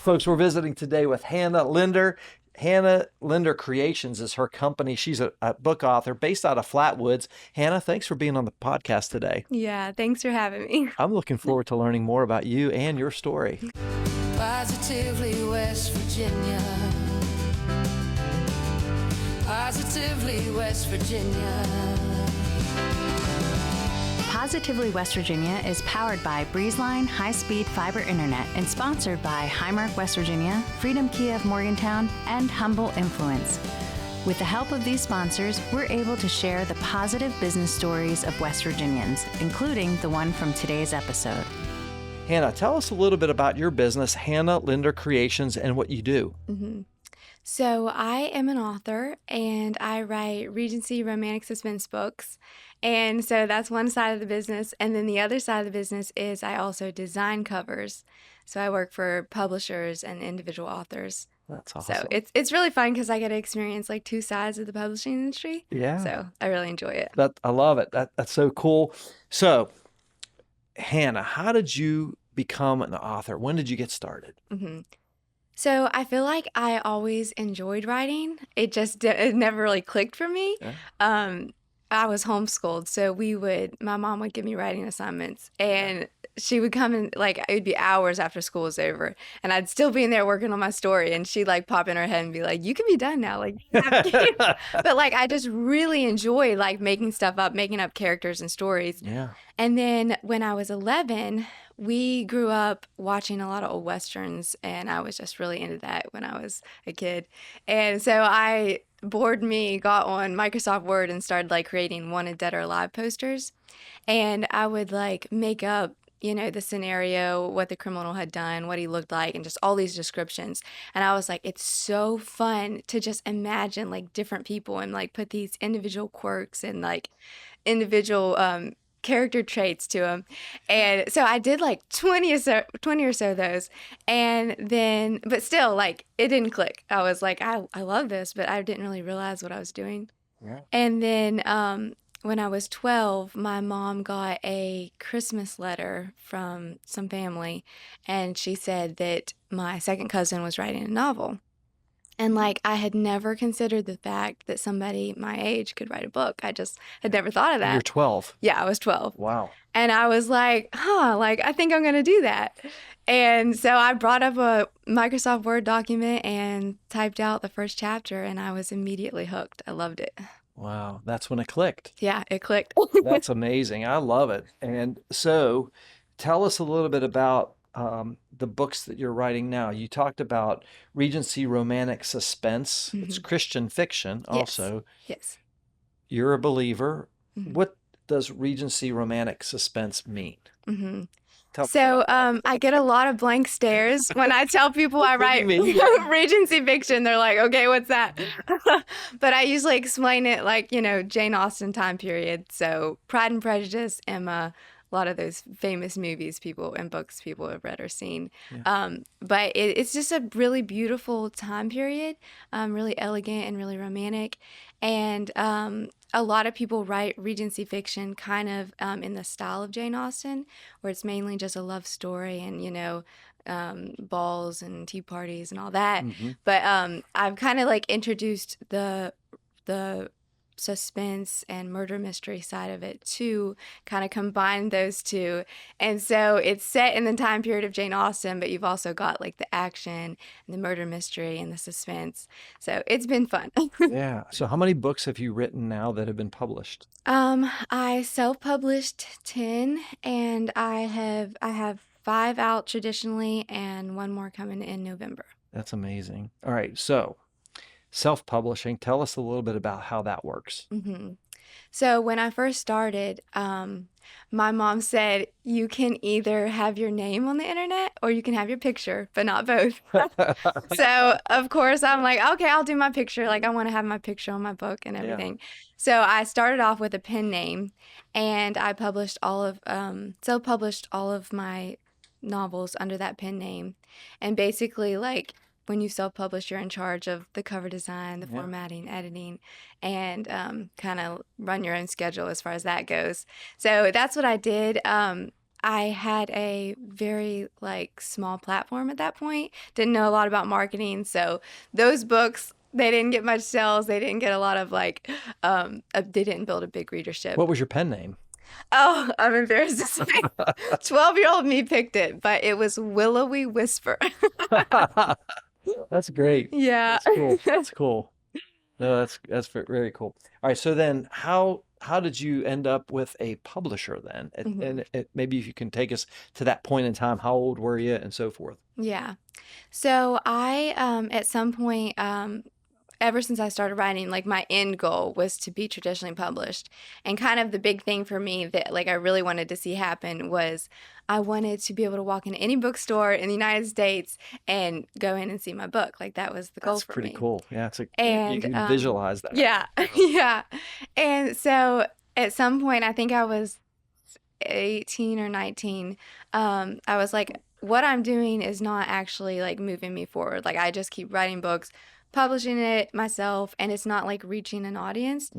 Folks, we're visiting today with Hannah Linder. Hannah Linder Creations is her company. She's a book author based out of Flatwoods. Hannah, thanks for being on the podcast today. Yeah, thanks for having me. I'm looking forward to learning more about you and your story. Positively West Virginia. Positively West Virginia. Positively West Virginia is powered by Breezeline high-speed fiber internet and sponsored by Highmark, West Virginia, Freedom Kia of Morgantown, and Humble Influence. With the help of these sponsors, we're able to share the positive business stories of West Virginians, including the one from today's episode. Hannah, tell us a little bit about your business, Hannah Linder Creations, and what you do. Mm-hmm. So I am an author and I write Regency romantic suspense books. And so that's one side of the business. And then the other side of the business is I also design covers. So I work for publishers and individual authors. That's awesome. So it's really fun because I get to experience like two sides of the publishing industry. Yeah. So I really enjoy it. I love it. That's so cool. So, Hannah, how did you become an author? When did you get started? Mm-hmm. So I feel like I always enjoyed writing. It never really clicked for me. Yeah. I was homeschooled, so my mom would give me writing assignments, and she would come in, like, it would be hours after school was over, and I'd still be in there working on my story, and she'd, like, pop in her head and be like, you can be done now, like, but, like, I just really enjoy, like, making stuff up, making up characters and stories. Yeah. And then when I was 11, we grew up watching a lot of old Westerns, and I was just really into that when I was a kid. And so got on Microsoft Word and started like creating wanted dead or alive posters. And I would like make up, the scenario, what the criminal had done, what he looked like, and just all these descriptions. And I was like, it's so fun to just imagine like different people and like put these individual quirks and like individual character traits to them. And so I did like 20 or so of those. And then, but still, like, it didn't click. I was like, I love this, but I didn't really realize what I was doing. Yeah. And then when I was 12, my mom got a Christmas letter from some family, and she said that my second cousin was writing a novel. And, like, I had never considered the fact that somebody my age could write a book. I just had never thought of that. You're 12. Yeah, I was 12. Wow. And I was like, I think I'm going to do that. And so I brought up a Microsoft Word document and typed out the first chapter, and I was immediately hooked. I loved it. Wow. That's when it clicked. Yeah, it clicked. That's amazing. I love it. And so tell us a little bit about the books that you're writing now. You talked about Regency romantic suspense. Mm-hmm. It's Christian fiction also. Yes. You're a believer. Mm-hmm. What does Regency romantic suspense mean? Mm-hmm. Tell I get a lot of blank stares when I tell people I write Regency fiction. They're like, okay, what's that? But I usually explain it like, Jane Austen time period. So Pride and Prejudice, Emma, a lot of those famous movies and books people have read or seen. Yeah. But it's just a really beautiful time period, really elegant and really romantic. And a lot of people write Regency fiction kind of in the style of Jane Austen, where it's mainly just a love story and, balls and tea parties and all that. Mm-hmm. But I've kind of like introduced the suspense and murder mystery side of it to kind of combine those two. And so it's set in the time period of Jane Austen, but you've also got like the action and the murder mystery and the suspense. So it's been fun. Yeah. So how many books have you written now that have been published? I self-published 10, and I have 5 out traditionally and 1 more coming in November. That's amazing. All right. So self-publishing, tell us a little bit about how that works. Mm-hmm. So when I first started, my mom said, you can either have your name on the internet or you can have your picture, but not both. So of course I'm like, okay, I'll do my picture. Like I want to have my picture on my book and everything. Yeah. So I started off with a pen name, and I published self-published all of my novels under that pen name. And basically, like, when you self-publish, you're in charge of the cover design, the formatting, editing, and kind of run your own schedule as far as that goes. So that's what I did. I had a very like small platform at that point. Didn't know a lot about marketing, so those books, they didn't get much sales. They didn't get a lot of like they didn't build a big readership. What was your pen name? Oh, I'm embarrassed to say. 12-year-old me picked it, but it was Willowy Whisper. That's great. Yeah. That's cool. That's cool. No, that's very cool. All right, so then how did you end up with a publisher then? Maybe if you can take us to that point in time, how old were you and so forth? Yeah. So I, at some point, ever since I started writing, like my end goal was to be traditionally published. And kind of the big thing for me that like I really wanted to see happen was I wanted to be able to walk into any bookstore in the United States and go in and see my book. Like that was the goal That's for pretty me. cool. Yeah, you And can visualize that. yeah, yeah. And so at some point, I think I was 18 or 19, I was like, what I'm doing is not actually like moving me forward. Like I just keep writing books, publishing it myself, and it's not like reaching an audience.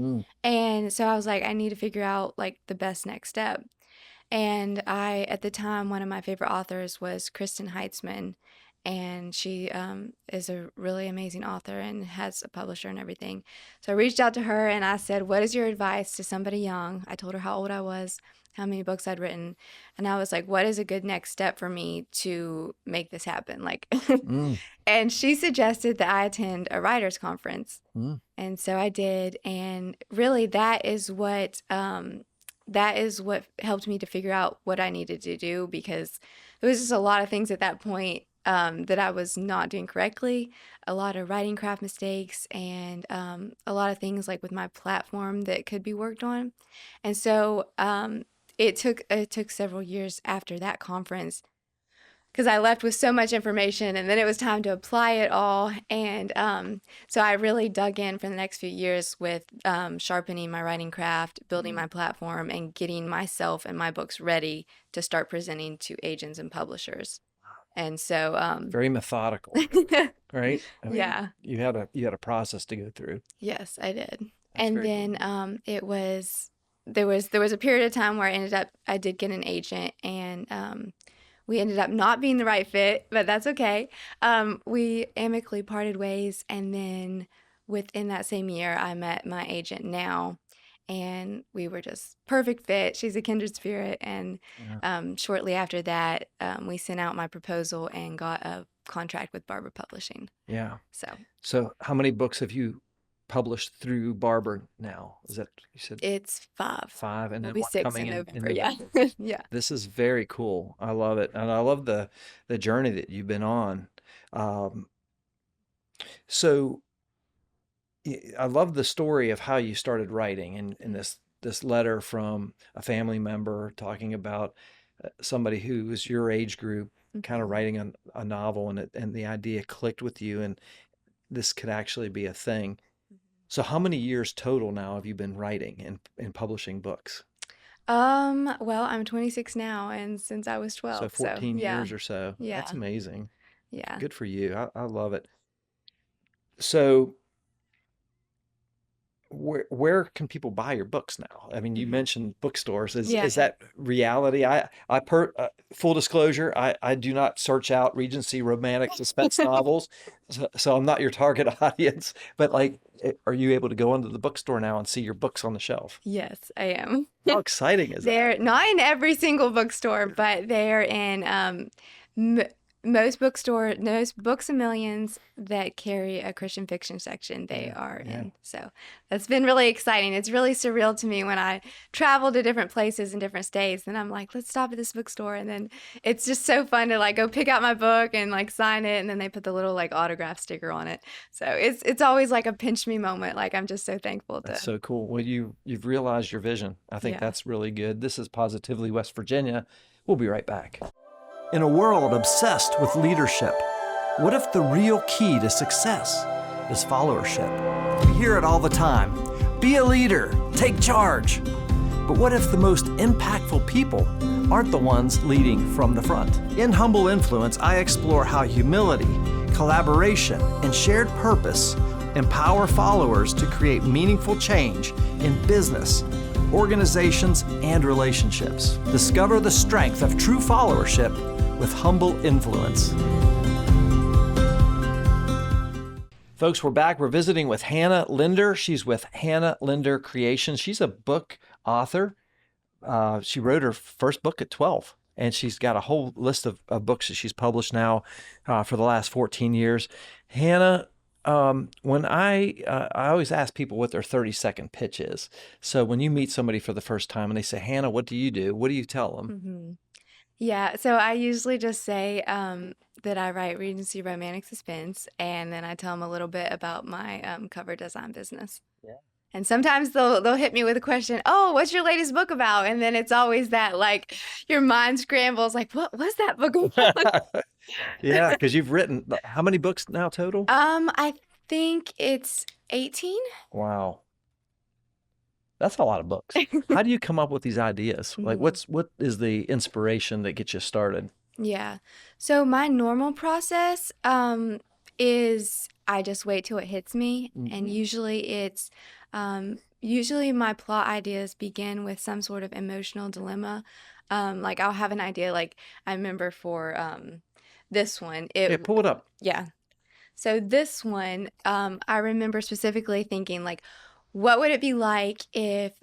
And so I was like, I need to figure out like the best next step. And at the time, one of my favorite authors was Kristen Heitzman, and she is a really amazing author and has a publisher and everything. So I reached out to her and I said, what is your advice to somebody young? I told her how old I was, how many books I'd written. And I was like, what is a good next step for me to make this happen? Like, and she suggested that I attend a writer's conference. And so I did. And really that is what helped me to figure out what I needed to do, because there was just a lot of things at that point that I was not doing correctly, a lot of writing craft mistakes, and a lot of things like with my platform that could be worked on. And so it took several years after that conference, because I left with so much information, and then it was time to apply it all. And so I really dug in for the next few years with sharpening my writing craft, building my platform, and getting myself and my books ready to start presenting to agents and publishers. And so very methodical, right? I mean, yeah. You had a process to go through. Yes, I did. That's And very then cool. there was a period of time where I did get an agent, and we ended up not being the right fit, but that's okay. We amicably parted ways, and then within that same year, I met my agent now, and we were just perfect fit. She's a kindred spirit, and shortly after that, we sent out my proposal and got a contract with Barber Publishing. Yeah. So how many books have you published through Barber now? Is that, you said it's 5. 5, and It'll then be one 6 coming in in November. November? Yeah. Yeah. This is very cool. I love it, and I love the journey that you've been on. So I love the story of how you started writing, and this letter from a family member talking about somebody who was your age group, kind of writing a novel, and the idea clicked with you, and this could actually be a thing. So how many years total now have you been writing and publishing books? Well, I'm 26 now, and since I was 12, So 14 yeah. years or so. Yeah. That's amazing. Yeah. Good for you. I love it. So where can people buy your books now? I mean, you mentioned bookstores. Yeah. Is that reality? Full disclosure, I do not search out Regency romantic suspense novels, so I'm not your target audience. But like, are you able to go into the bookstore now and see your books on the shelf? Yes, I am. How exciting is that? They're not in every single bookstore, but they're in most Books a Millions that carry a Christian fiction section, they are in. So that's been really exciting. It's really surreal to me when I travel to different places in different states, and I'm like, let's stop at this bookstore. And then it's just so fun to like go pick out my book and like sign it, and then they put the little like autograph sticker on it. So it's always like a pinch me moment. Like I'm just so thankful to. That's so cool. Well, you've realized your vision. I think that's really good. This is Positively West Virginia. We'll be right back. In a world obsessed with leadership, what if the real key to success is followership? We hear it all the time. Be a leader, take charge. But what if the most impactful people aren't the ones leading from the front? In Humble Influence, I explore how humility, collaboration, and shared purpose empower followers to create meaningful change in business, organizations, and relationships. Discover the strength of true followership with humble influence. Folks, we're back. We're visiting with Hannah Linder. She's with Hannah Linder Creations. She's a book author. She wrote her first book at 12, and she's got a whole list of books that she's published now for the last 14 years. Hannah, when I always ask people what their 30-second pitch is. So when you meet somebody for the first time and they say, Hannah, what do you do? What do you tell them? Yeah, so I usually just say that I write Regency romantic suspense, and then I tell them a little bit about my cover design business. Yeah. And sometimes they'll hit me with a question, oh, what's your latest book about? And then it's always that, like, your mind scrambles, like, what was that book about? Yeah, because you've written, how many books now total? I think it's 18. Wow. That's a lot of books. How do you come up with these ideas? Like, what is the inspiration that gets you started? Yeah. So my normal process is I just wait till it hits me, and usually it's usually my plot ideas begin with some sort of emotional dilemma. Like I'll have an idea. Like I remember for this one, Pull it up. Yeah. So this one, I remember specifically thinking like, what would it be like if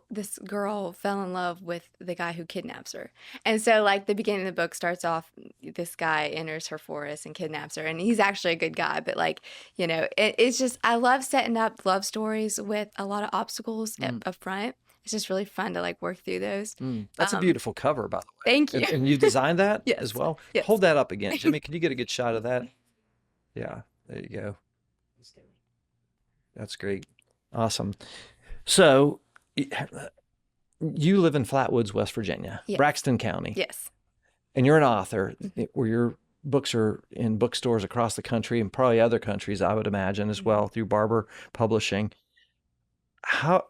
this girl fell in love with the guy who kidnaps her? And so like the beginning of the book starts off, this guy enters her forest and kidnaps her, and he's actually a good guy, but like, you know, it's just, I love setting up love stories with a lot of obstacles up front. It's just really fun to like work through those. That's a beautiful cover, by the way. Thank you. And you designed that Yes. as well? Yes. Hold that up again. Jimmy, can you get a good shot of that? Yeah, there you go. That's great. Awesome. So you live in Flatwoods, West Virginia, Yes. Braxton County. Yes. And you're an author where your books are in bookstores across the country and probably other countries, I would imagine, as well, through Barber Publishing. I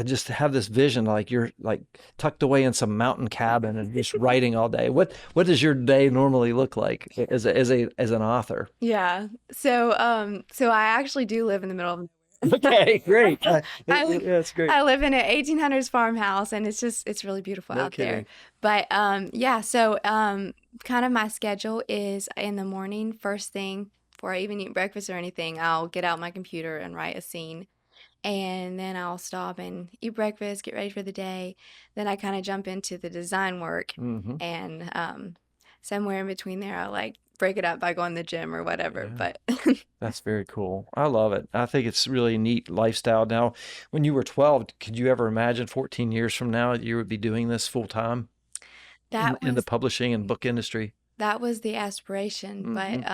just have this vision, like you're like tucked away in some mountain cabin and just writing all day. What does your day normally look like as an author? Yeah. So I actually do live in the middle of Okay, great. That's great. I live in an 1800s farmhouse, and it's really beautiful No out there. kidding. But yeah, so kind of my schedule is in the morning, first thing before I even eat breakfast or anything, I'll get out my computer and write a scene. And then I'll stop and eat breakfast, get ready for the day. Then I kind of jump into the design work, and somewhere in between there, I'll like break it up by going to the gym or whatever. Yeah. But That's very cool. I love it. I think it's really a neat lifestyle. Now, when you were 12, could you ever imagine 14 years from now you would be doing this full time in the publishing and book industry? That was the aspiration. But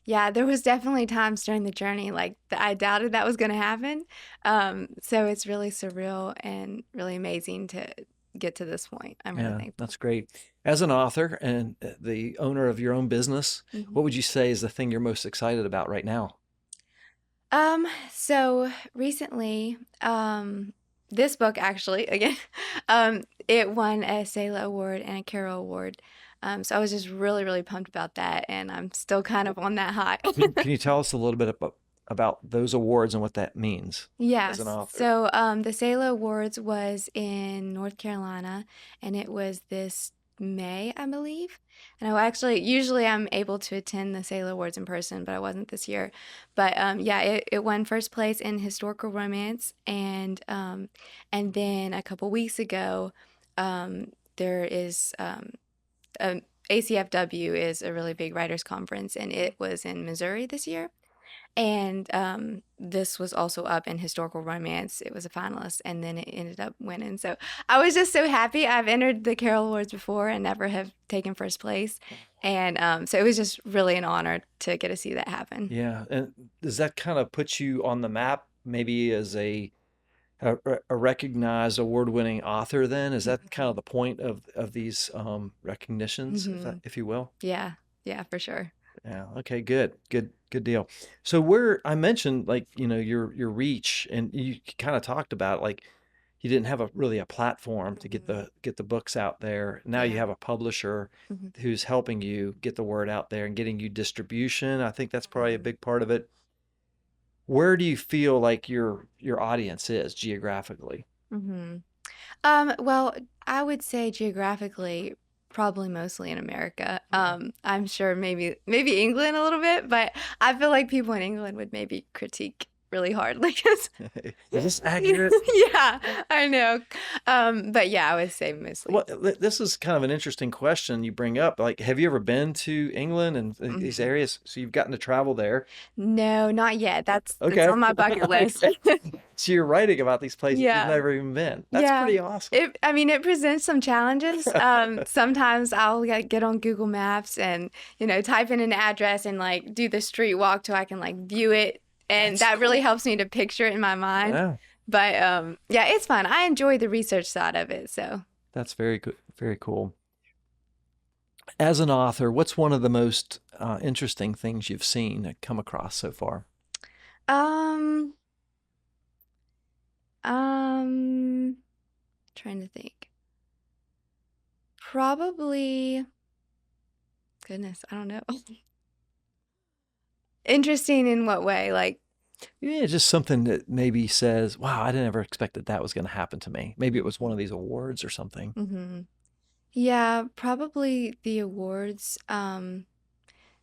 yeah, there was definitely times during the journey like I doubted that was going to happen. So it's really surreal and really amazing to get to this point. I'm really thankful. That's great. As an author and the owner of your own business, what would you say is the thing you're most excited about right now? So recently, this book actually, again, it won a Selah Award and a Carol Award. So I was just really, really pumped about that, and I'm still kind of on that high. Can you tell us a little bit about those awards and what that means Yes. as an author? So the Selah Awards was in North Carolina, and it was this May, I believe. And usually I'm able to attend the Selah Awards in person, but I wasn't this year. But yeah, it won first place in historical romance, and then a couple weeks ago, there is ACFW is a really big writers conference, and it was in Missouri this year. And this was also up in historical romance. It was a finalist, and then it ended up winning. So I was just so happy. I've entered the Carol Awards before and never have taken first place. And so it was just really an honor to get to see that happen. Yeah. And does that kind of put you on the map maybe as a recognized award-winning author then? Is that kind of the point of these recognitions, if you will? Yeah, for sure. Yeah. Okay, good deal. So where I mentioned like, your reach, and you kind of talked about like you didn't have really a platform to get the books out there. Now you have a publisher who's helping you get the word out there and getting you distribution. I think that's probably a big part of it. Where do you feel like your audience is geographically? hmm Well, I would say geographically, probably mostly in America. I'm sure maybe England a little bit, but I feel like people in England would maybe critique really hard. Like, Is this accurate? yeah, I know. But yeah, I would say mostly. Well, this is kind of an interesting question you bring up. Like, have you ever been to England and these Mhm. areas? So you've gotten to travel there. No, not yet. That's Okay. on my bucket list. So you're writing about these places you've Yeah. never even been. That's Yeah. pretty awesome. It presents some challenges. Sometimes I'll get on Google Maps and, type in an address and like do the street walk so I can like view it. And That's that really cool. helps me to picture it in my mind. Yeah, But yeah, it's fun. I enjoy the research side of it. So, that's very good. Very cool. As an author, what's one of the most interesting things you've seen come across so far? um, um, trying to think. Probably, goodness, I don't know. Interesting in what way? Like, Yeah, just something that maybe says, wow, I didn't ever expect that was going to happen to me. Maybe it was one of these awards or something. hmm Yeah, probably the awards.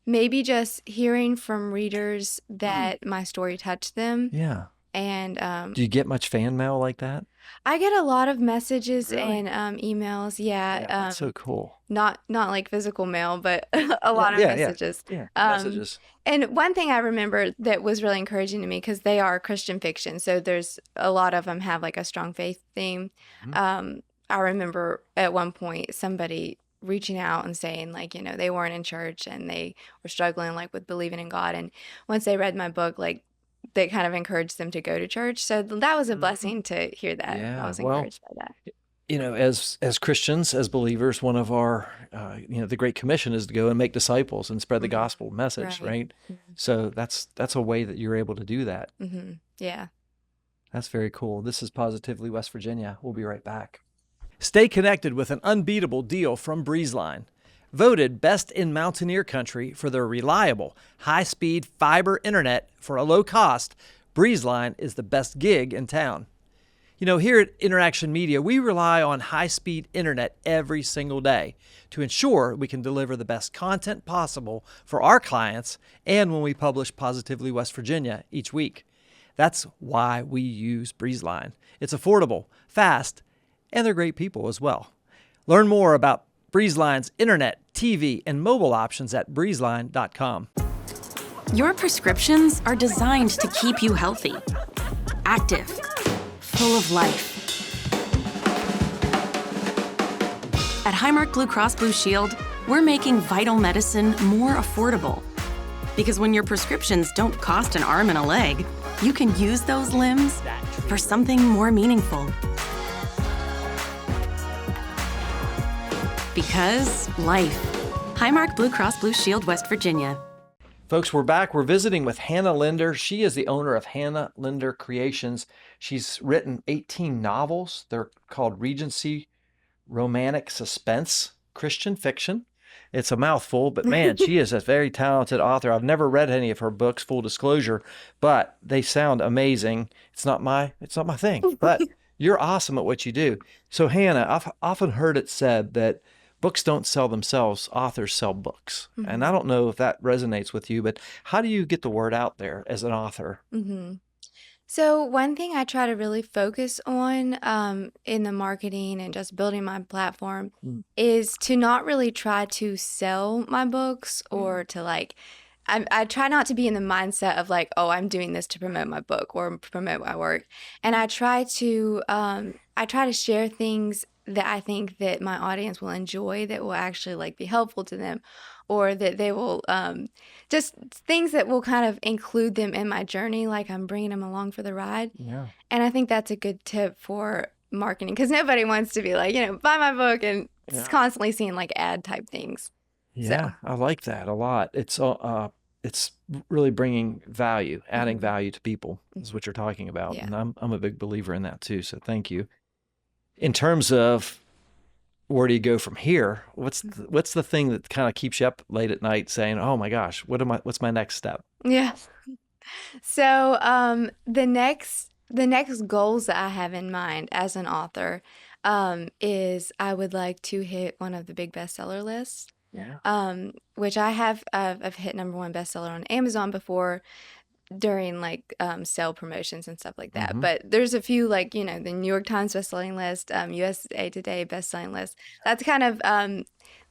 Maybe just hearing from readers that my story touched them. Yeah. And Do you get much fan mail like that? I get a lot of messages Really? and emails. Yeah, Yeah, that's so cool. not like physical mail, but a lot of Yeah, messages. yeah. Um, Messages. and one thing I remember that was really encouraging to me because they are Christian fiction, so there's a lot of them have like a strong faith theme. Mhm. I remember at one point somebody reaching out and saying like, they weren't in church and they were struggling like with believing in God, and once they read my book, like they kind of encouraged them to go to church. So that was a Mhm. blessing to hear that. I Yeah. was Well, encouraged by that. as Christians, as believers, one of our the Great Commission is to go and make disciples and spread the Mhm. gospel message, Right. right? Mhm. So that's a way that you're able to do that. Yeah. That's very cool. This is Positively West Virginia. We'll be right back. Stay connected with an unbeatable deal from Breezeline. Voted best in Mountaineer Country for their reliable, high-speed fiber internet for a low cost, Breezeline is the best gig in town. Here at InnerAction Media, we rely on high-speed internet every single day to ensure we can deliver the best content possible for our clients and when we publish Positively West Virginia each week. That's why we use Breezeline. It's affordable, fast, and they're great people as well. Learn more about Breezeline's internet, TV, and mobile options at breezeline.com. Your prescriptions are designed to keep you healthy, active, full of life. At Highmark Blue Cross Blue Shield, we're making vital medicine more affordable. Because when your prescriptions don't cost an arm and a leg, you can use those limbs for something more meaningful. Because life. Highmark Blue Cross Blue Shield, West Virginia. Folks, we're back. We're visiting with Hannah Linder. She is the owner of Hannah Linder Creations. She's written 18 novels. They're called Regency, romantic suspense, Christian fiction. It's a mouthful, but man, she is a very talented author. I've never read any of her books, full disclosure, but they sound amazing. It's not my thing, but you're awesome at what you do. So Hannah, I've often heard it said that books don't sell themselves, authors sell books. And I don't know if that resonates with you, but how do you get the word out there as an author? So one thing I try to really focus on in the marketing and just building my platform is to not really try to sell my books or to like, I try not to be in the mindset of like, oh, I'm doing this to promote my book or promote my work. And I try to share things that I think that my audience will enjoy, that will actually like be helpful to them, or that they will just things that will kind of include them in my journey, like I'm bringing them along for the ride. Yeah. And I think that's a good tip for marketing because nobody wants to be like, buy my book and Yeah. constantly seeing like ad type things. Yeah, I like that a lot. It's really bringing value, adding value to people is what you're talking about. Yeah. And I'm a big believer in that too. So thank you. In terms of where do you go from here? What's the thing that kind of keeps you up late at night saying, "Oh my gosh, what's my next step?" Yeah. So the next the next goals that I have in mind as an author is I would like to hit one of the big bestseller lists. Yeah. Which I have. I've hit #1 bestseller on Amazon before during like sale promotions and stuff like that. But there's a few like the New York Times bestselling list, USA Today bestselling list. That's kind of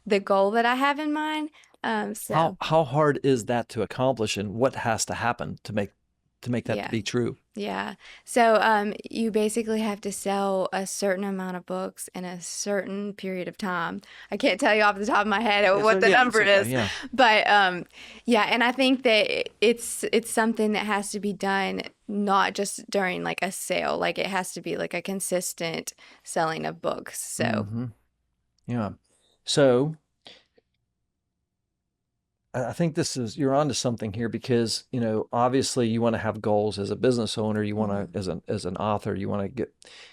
the goal that I have in mind. So How hard is that to accomplish, and what has to happen to make that Yeah. to be true? Yeah. So you basically have to sell a certain amount of books in a certain period of time. I can't tell you off the top of my head what the number okay, is. yeah. But yeah, and I think that it's something that has to be done not just during like a sale. Like it has to be like a consistent selling of books. So Yeah. So I think you're onto something here, because obviously you want to have goals as a business owner. You want to, as an author, you want to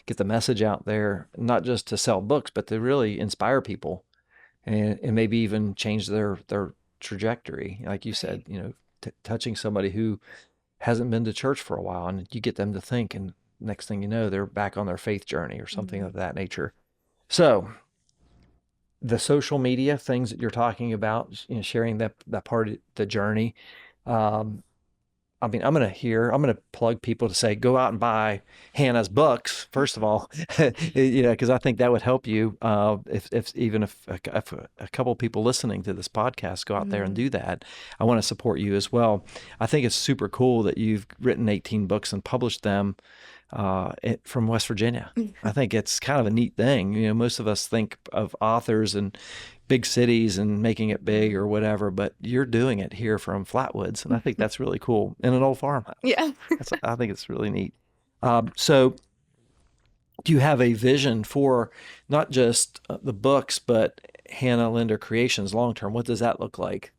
get the message out there, not just to sell books, but to really inspire people, and maybe even change their trajectory. Like you said, touching somebody who hasn't been to church for a while, and you get them to think, and next thing you know, they're back on their faith journey or something of that nature. So the social media things that you're talking about, sharing that part of the journey. I mean, I'm going to plug people to say, go out and buy Hannah's books, first of all, because I think that would help you. If a couple people listening to this podcast go out there and do that, I want to support you as well. I think it's super cool that you've written 18 books and published them from West Virginia. I think it's kind of a neat thing. Most of us think of authors in big cities and making it big or whatever, but you're doing it here from Flatwoods, and I think that's really cool, in an old farmhouse. yeah. I think it's really neat. So do you have a vision for not just the books, but Hannah Linder Creations long-term? What does that look like?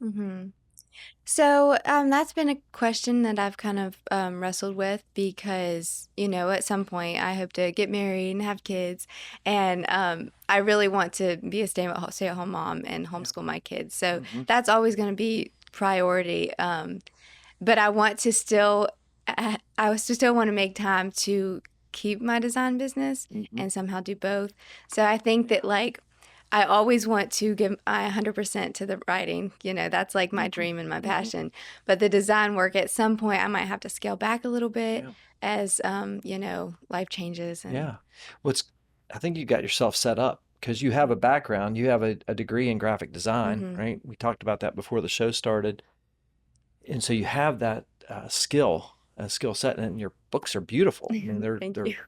So that's been a question that I've kind of wrestled with, because, at some point I hope to get married and have kids. And I really want to be a stay-at-home mom and homeschool my kids. So that's always going to be priority. But I want to still want to make time to keep my design business and somehow do both. So I think that like I always want to give my 100% to the writing. That's like my dream and my passion. But the design work, at some point, I might have to scale back a little bit as, life changes. And Yeah. I think you got yourself set up, because you have a background. You have a degree in graphic design, right? We talked about that before the show started. And so you have that skill set, and your books are beautiful. I mean, they're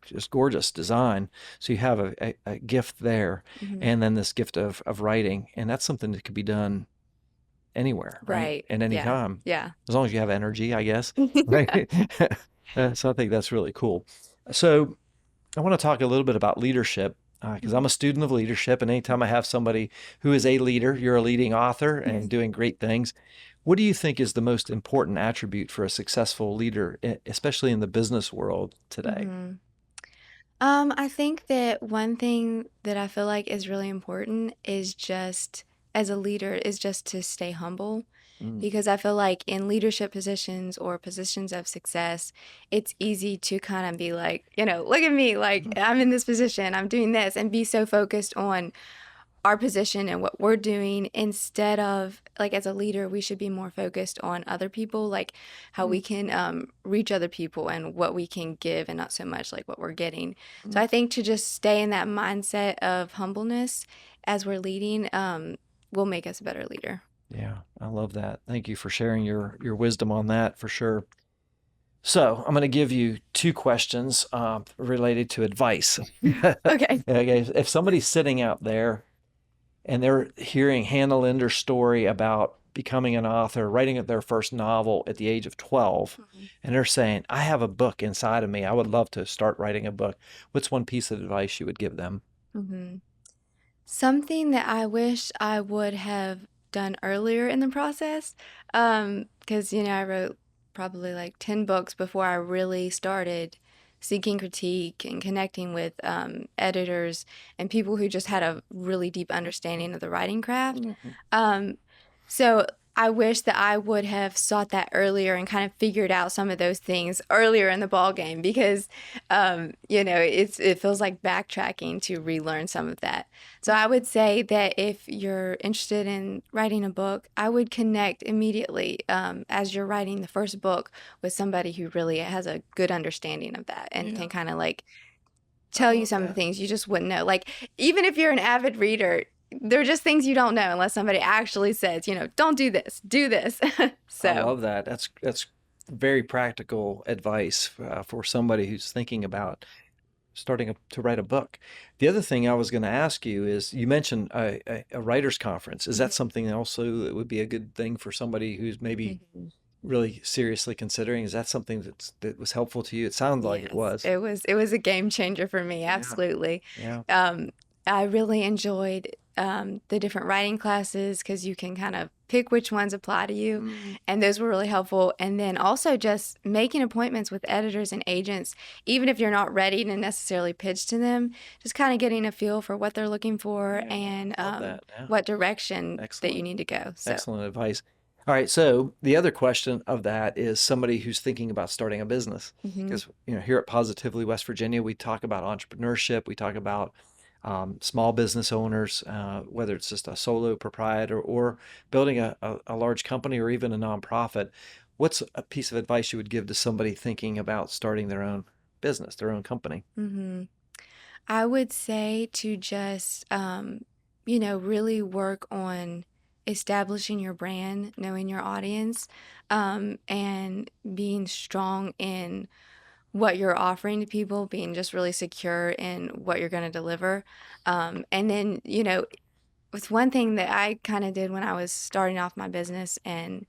just gorgeous design. So you have a gift there, and then this gift of writing, and that's something that could be done anywhere, right? At any time. Yeah. As long as you have energy, I guess. Right? So I think that's really cool. So I want to talk a little bit about leadership, because I'm a student of leadership, and anytime I have somebody who is a leader, you're a leading author and doing great things. What do you think is the most important attribute for a successful leader, especially in the business world today? I think that one thing that I feel like is really important is just, as a leader, is just to stay humble. Because I feel like in leadership positions or positions of success, it's easy to kind of be like, look at me, like I'm in this position, I'm doing this, and be so focused on our position and what we're doing, instead of, like, as a leader, we should be more focused on other people, like how we can reach other people and what we can give, and not so much like what we're getting. So I think to just stay in that mindset of humbleness as we're leading will make us a better leader. Yeah, I love that. Thank you for sharing your wisdom on that, for sure. So I'm going to give you 2 questions related to advice. Okay. If somebody's sitting out there and they're hearing Hannah Linder's story about becoming an author, writing their first novel at the age of 12, and they're saying, I have a book inside of me, I would love to start writing a book, what's one piece of advice you would give them? Something that I wish I would have done earlier in the process, because, I wrote probably like 10 books before I really started seeking critique and connecting with editors and people who just had a really deep understanding of the writing craft. So I wish that I would have sought that earlier and kind of figured out some of those things earlier in the ball game because, it feels like backtracking to relearn some of that. So I would say that if you're interested in writing a book, I would connect immediately as you're writing the first book with somebody who really has a good understanding of that and can kind of like tell you some of the things you just wouldn't know. Like, even if you're an avid reader, there are just things you don't know unless somebody actually says, don't do this, do this. So I love that. That's very practical advice for somebody who's thinking about starting to write a book. The other thing I was going to ask you is, you mentioned a writer's conference. Is that something also that would be a good thing for somebody who's maybe really seriously considering? Is that something that was helpful to you? It sounds like it was. It was a game changer for me. Absolutely. Yeah. I really enjoyed the different writing classes because you can kind of pick which ones apply to you. And those were really helpful. And then also just making appointments with editors and agents, even if you're not ready to necessarily pitch to them, just kind of getting a feel for what they're looking for and what direction that you need to go. So. Excellent advice. All right. So the other question of that is somebody who's thinking about starting a business. Because, here at Positively West Virginia, we talk about entrepreneurship. We talk about small business owners, whether it's just a solo proprietor or building a large company or even a nonprofit. What's a piece of advice you would give to somebody thinking about starting their own business, their own company? I would say to just, really work on establishing your brand, knowing your audience, and being strong in what you're offering to people, being just really secure in what you're going to deliver. And then, it's one thing that I kind of did when I was starting off my business and,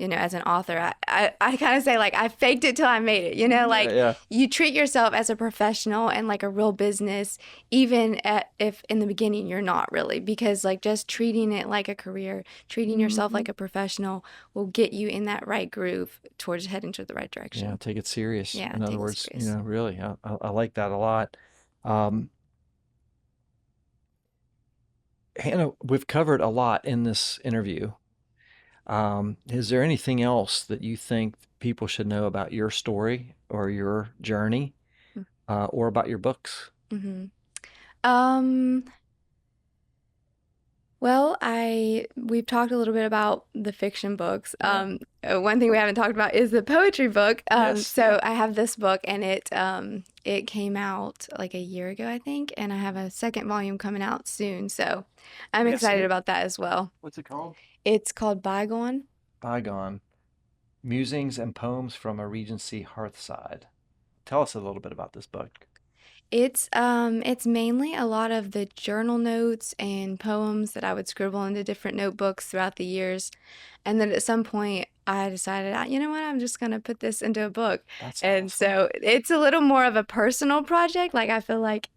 as an author, I kind of say, like, I faked it till I made it, you treat yourself as a professional and like a real business, even if in the beginning you're not really, because like just treating it like a career, treating yourself like a professional will get you in that right groove towards heading to the right direction. Yeah, take it serious. Yeah, in other take it words, serious. really, I like that a lot. Hannah, we've covered a lot in this interview. Is there anything else that you think people should know about your story or your journey, or about your books? Well, we've talked a little bit about the fiction books. One thing we haven't talked about is the poetry book. So I have this book, and it came out like a year ago, I think, and I have a second volume coming out soon. So I'm excited about that as well. What's it called? It's called Bygone. Bygone: Musings and Poems from a Regency Hearthside. Tell us a little bit about this book. It's mainly a lot of the journal notes and poems that I would scribble into different notebooks throughout the years. And then at some point I decided, you know what, I'm just going to put this into a book. That's And awesome. so it's a little more of a personal project. Like, I feel like,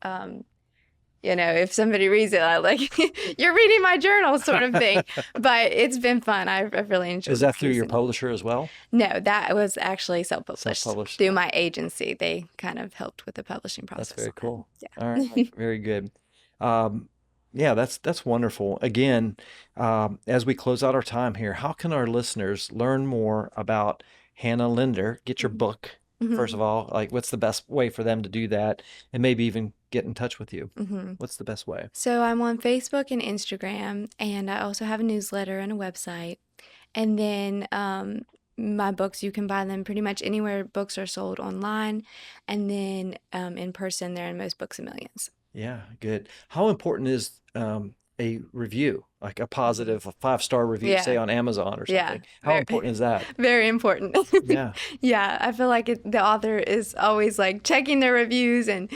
if somebody reads it, I like, you're reading my journal sort of thing. But it's been fun. I've really enjoyed it. Is that through your publisher as well? No, that was actually self-published. Self-published. Through my agency. They kind of helped with the publishing process. That's very cool. Yeah. All right, very good. Yeah, that's wonderful. Again, as we close out our time here, how can our listeners learn more about Hannah Linder? Get your book, first of all. Like, what's the best way for them to do that, and maybe even get in touch with you? What's the best way? So I'm on Facebook and Instagram, and I also have a newsletter and a website. And then my books, you can buy them pretty much anywhere books are sold online. And then in person, they're in most Books A Millions. Yeah, good. How important is a review, like a positive, a 5-star review, say on Amazon or something? Yeah, How important is that? Very important. Yeah. Yeah, I feel like the author is always like checking their reviews, and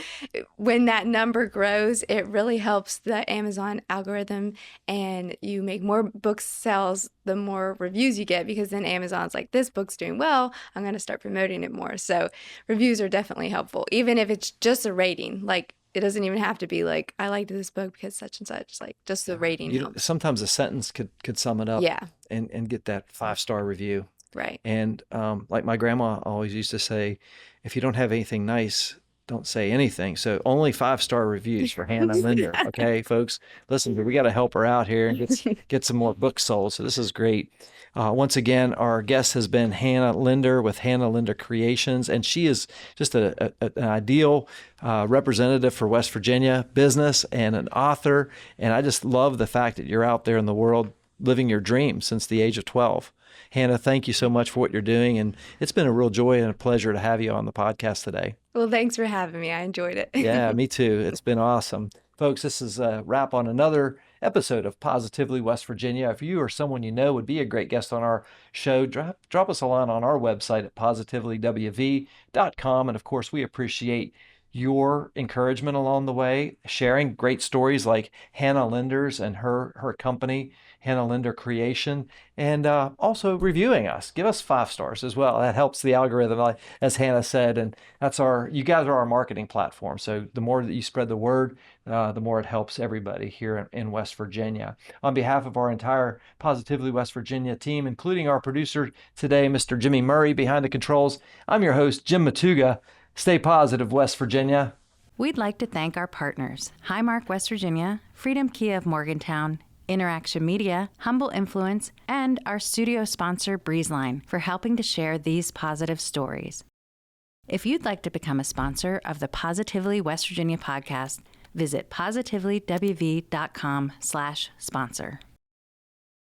when that number grows, it really helps the Amazon algorithm, and you make more book sales the more reviews you get, because then Amazon's like, this book's doing well, I'm going to start promoting it more. So reviews are definitely helpful, even if it's just a rating. Like, it doesn't even have to be like, I liked this book because such and such. Like, just the rating helps. Sometimes a sentence could sum it up. Yeah. And get that 5-star review. Right. And like my grandma always used to say, if you don't have anything nice don't say anything. So only 5-star reviews for Hannah Linder. Okay, folks, listen, we got to help her out here and get some more books sold. So this is great. Once again, our guest has been Hannah Linder with Hannah Linder Creations, and she is just an ideal representative for West Virginia business and an author. And I just love the fact that you're out there in the world living your dream since the age of 12. Hannah, thank you so much for what you're doing, and it's been a real joy and a pleasure to have you on the podcast today. Well, thanks for having me. I enjoyed it. Yeah, me too. It's been awesome. Folks, this is a wrap on another episode of Positively West Virginia. If you or someone you know would be a great guest on our show, drop us a line on our website at positivelywv.com. And of course, we appreciate your encouragement along the way, sharing great stories like Hannah Linder's and her company, Hannah Linder Creation, and also reviewing us. Give us 5 stars as well. That helps the algorithm, as Hannah said, and you guys are our marketing platform. So the more that you spread the word, the more it helps everybody here in West Virginia. On behalf of our entire Positively West Virginia team, including our producer today, Mr. Jimmy Murray behind the controls, I'm your host, Jim Matuga. Stay positive, West Virginia. We'd like to thank our partners, Highmark West Virginia, Freedom Kia of Morgantown, InnerAction Media, Humble Influence, and our studio sponsor, Breezeline, for helping to share these positive stories. If you'd like to become a sponsor of the Positively West Virginia podcast, visit positivelywv.com/sponsor.